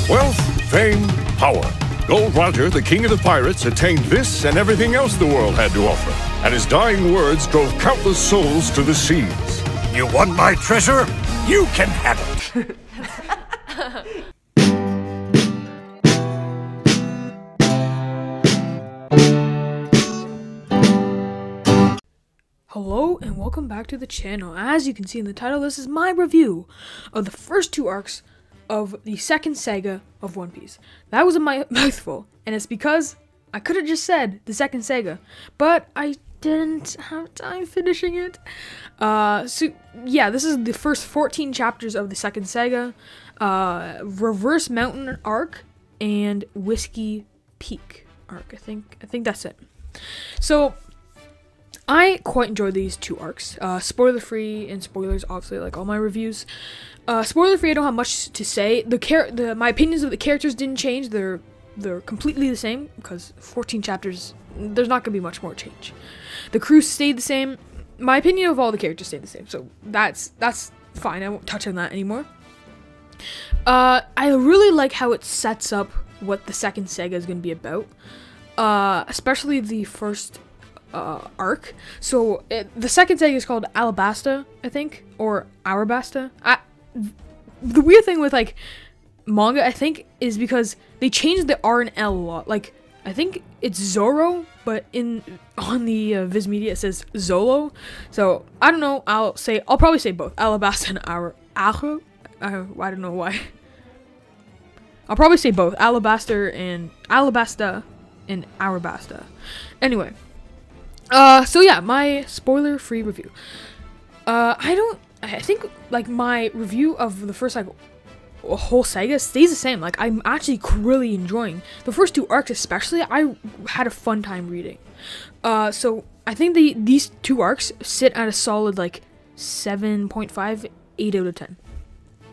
Wealth, fame, power. Gold Roger, the king of the pirates, attained this and everything else the world had to offer, and his dying words drove countless souls to the seas. You want my treasure? You can have it. Hello and welcome back to the channel. As you can see in the title, this is my review of the first two arcs of the second saga of One Piece. That was a mouthful, and it's because I could have just said the second saga, but I didn't have time finishing it. So yeah, this is the first 14 chapters of the second saga, Reverse Mountain arc and Whiskey Peak arc. I think that's it. So I quite enjoyed these two arcs. Spoiler free and spoilers, obviously, like all my reviews. Spoiler free, I don't have much to say. My opinions of the characters didn't change. They're completely the same because 14 chapters. There's not gonna be much more change. The crew stayed the same. My opinion of all the characters stayed the same. So that's fine. I won't touch on that anymore. I really like how it sets up what the second saga is gonna be about. Especially the first arc. So the second saga is called Alabasta, I think, or Arabasta. The weird thing with like manga, I think, is because they changed the R and L a lot. Like I think it's Zoro, but on the Viz Media it says Zolo. So I don't know. I'll probably say both Alabasta and I don't know why. I'll probably say both Alabasta and Arabasta. Anyway. So yeah, my spoiler-free review. I think like my review of the first like whole saga stays the same. Like I'm actually really enjoying the first two arcs, especially. I had a fun time reading. So I think these two arcs sit at a solid like 7.5, 8 out of 10.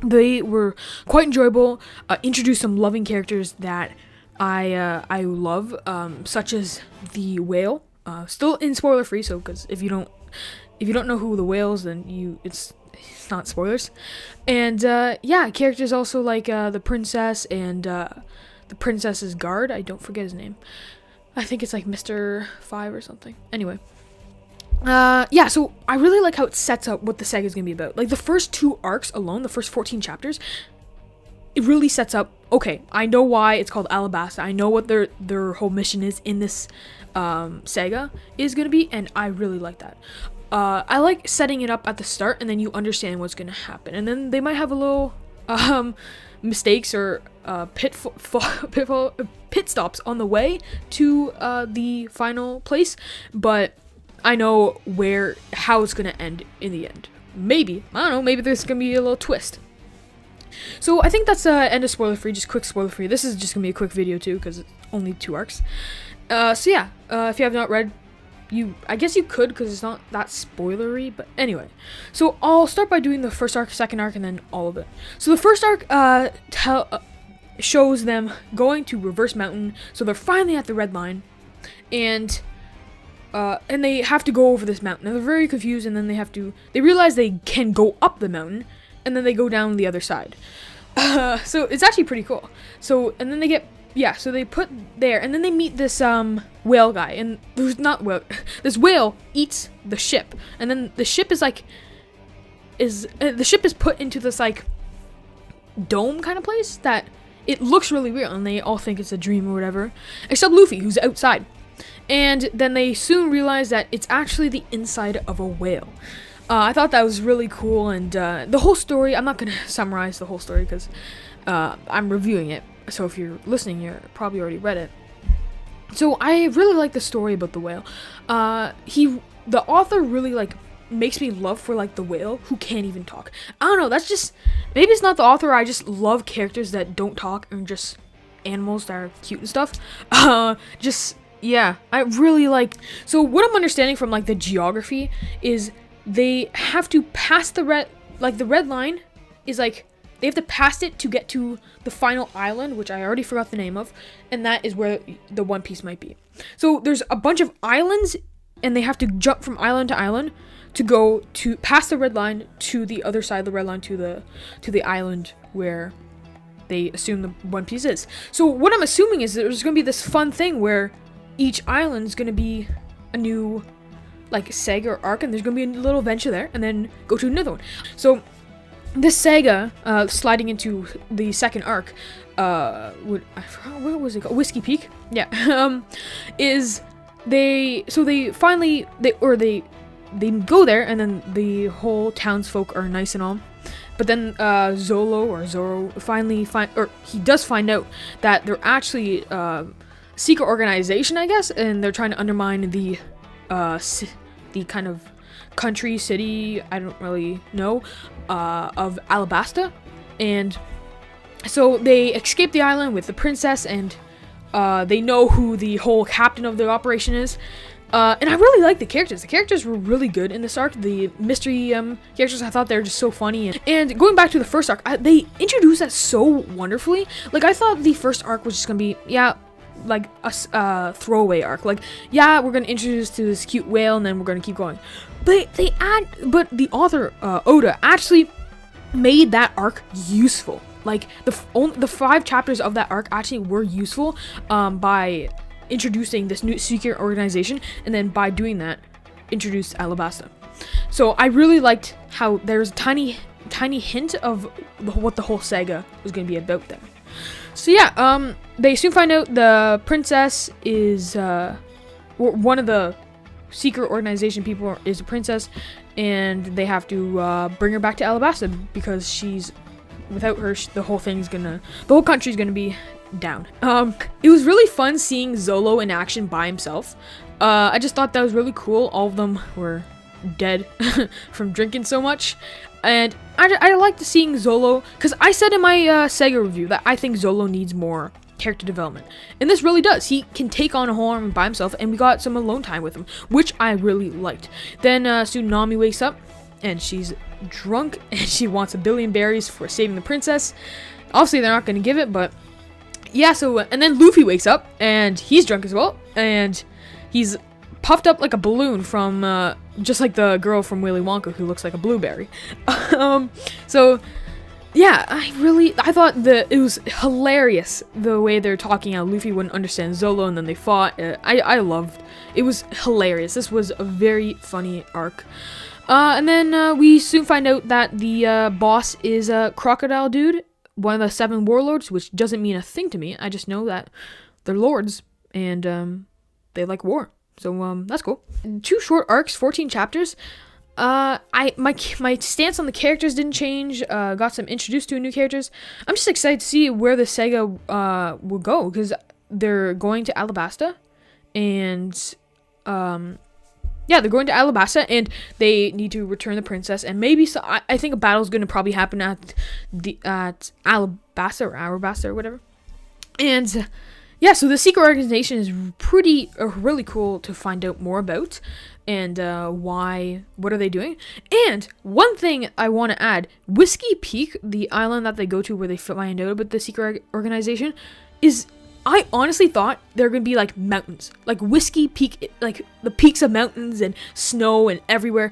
They were quite enjoyable. Introduced some loving characters that I love, such as the whale. Still in spoiler free, so because if you don't know who the whale is, then it's not spoilers. And yeah, characters also like the princess and the princess's guard. I don't forget his name. I think it's like Mr. 5 or something. Anyway, yeah. So I really like how it sets up what the saga is gonna be about. Like the first two arcs alone, the first 14 chapters, it really sets up. Okay, I know why it's called Alabasta. I know what their whole mission is in this saga is gonna be, and I really like that. I like setting it up at the start, and then you understand what's gonna happen, and then they might have a little mistakes or pit stops on the way to the final place, but I know how it's gonna end in the end. Maybe, I don't know, maybe there's gonna be a little twist. So I think that's end of spoiler free. Just quick spoiler free. This is just gonna be a quick video too because it's only two arcs. So yeah, if you have not read, I guess you could because it's not that spoilery. But anyway, so I'll start by doing the first arc, second arc, and then all of it. So the first arc shows them going to Reverse Mountain. So they're finally at the Red Line, and they have to go over this mountain. And they're very confused, and then they realize they can go up the mountain. And then they go down the other side. So it's actually pretty cool. So, and then so they put there, and then they meet this whale guy, and there's not whale. This whale eats the ship, and then the ship is put into this like dome kind of place that it looks really real, and they all think it's a dream or whatever, except Luffy, who's outside. And then they soon realize that it's actually the inside of a whale. I thought that was really cool, and the whole story, I'm not going to summarize the whole story because I'm reviewing it, so if you're listening, you're probably already read it. So I really like the story about the whale. The author really like makes me love for like the whale who can't even talk. I don't know, that's just, maybe it's not the author, I just love characters that don't talk and just animals that are cute and stuff. Yeah, I really like, so what I'm understanding from like the geography is they have to pass the red line is like, they have to pass it to get to the final island, which I already forgot the name of, and that is where the One Piece might be. So there's a bunch of islands, and they have to jump from island to island to go to past the red line to the other side of the red line to the island where they assume the One Piece is. So what I'm assuming is that there's going to be this fun thing where each island is going to be a new, like, saga or arc, and there's going to be a little adventure there, and then go to another one. So this saga, sliding into the second arc, I forgot, what was it called? Whiskey Peak? Yeah. Is they go there, and then the whole townsfolk are nice and all. But then Zoro finally he does find out that they're actually secret organization, I guess, and they're trying to undermine the kind of country, city, I don't really know, of Alabasta. And so they escape the island with the princess, and they know who the whole captain of the operation is. And I really like the characters. The characters were really good in this arc. The mystery characters, I thought they were just so funny. And going back to the first arc, they introduced that so wonderfully. Like, I thought the first arc was just gonna be, yeah, like a throwaway arc. Like, yeah, we're gonna introduce to this cute whale, and then we're gonna keep going. But the author Oda actually made that arc useful. Like, the 5 chapters of that arc actually were useful by introducing this new secret organization, and then by doing that, introduced Alabasta. So I really liked how there's a tiny hint of what the whole saga was going to be about there. So yeah, they soon find out the princess is one of the secret organization people is a princess, and they have to bring her back to Alabasta because without her, the whole country's gonna be down. It was really fun seeing Zolo in action by himself. I just thought that was really cool. All of them were dead from drinking so much, and I liked seeing Zolo, because I said in my saga review that I think Zolo needs more character development, and this really does. He can take on a whole army by himself, and we got some alone time with him, which I really liked. Then soon Nami wakes up, and she's drunk, and she wants 1 billion berries for saving the princess. Obviously they're not going to give it, but yeah. So and then Luffy wakes up, and he's drunk as well, and he's puffed up like a balloon from just like the girl from Willy Wonka who looks like a blueberry. So yeah, I thought it was hilarious the way they're talking, how Luffy wouldn't understand Zolo, and then they fought. I loved it. Was hilarious. This was a very funny arc. And then we soon find out that the boss is a crocodile dude, one of the 7 warlords, which doesn't mean a thing to me. I just know that they're lords, and they like war. So that's cool. 2 short arcs, 14 chapters. My stance on the characters didn't change. Got some introduced to new characters. I'm just excited to see where the saga will go, because they're going to Alabasta, and yeah, they're going to Alabasta, and they need to return the princess, and maybe I think a battle's going to probably happen at Alabasta or Arabasta or whatever. And yeah, so the secret organization is really cool to find out more about, and what are they doing. And one thing I want to add, Whiskey Peak, the island that they go to where they find out about the secret organization, is, I honestly thought they're gonna be like mountains, like Whiskey Peak, like the peaks of mountains and snow and everywhere.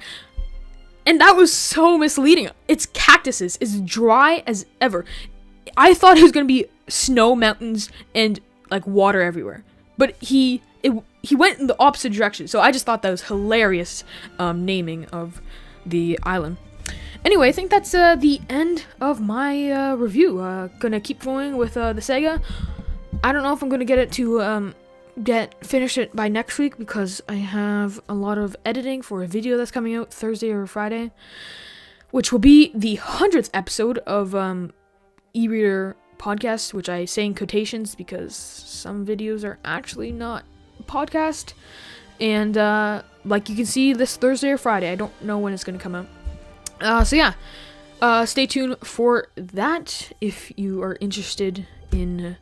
And that was so misleading. It's cactuses, it's dry as ever. I thought it was gonna be snow, mountains, and like water everywhere. But he went in the opposite direction. So I just thought that was hilarious naming of the island. Anyway, I think that's the end of my review. Gonna keep going with the saga. I don't know if I'm gonna get it to finish it by next week, because I have a lot of editing for a video that's coming out Thursday or Friday, which will be the 100th episode of e-reader podcast, which I say in quotations because some videos are actually not podcast. And like you can see this Thursday or Friday. I don't know when it's gonna come out. So yeah, stay tuned for that if you are interested in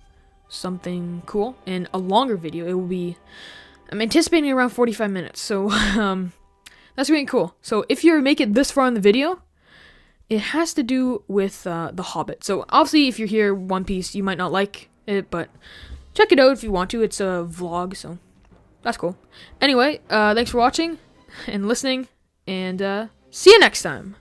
something cool and a longer video. It will be, I'm anticipating around 45 minutes, so that's really cool. So if you make it this far in the video, it has to do with The Hobbit. So obviously if you're here One Piece, you might not like it, but check it out if you want to. It's a vlog, so that's cool. Anyway, thanks for watching and listening, and see you next time.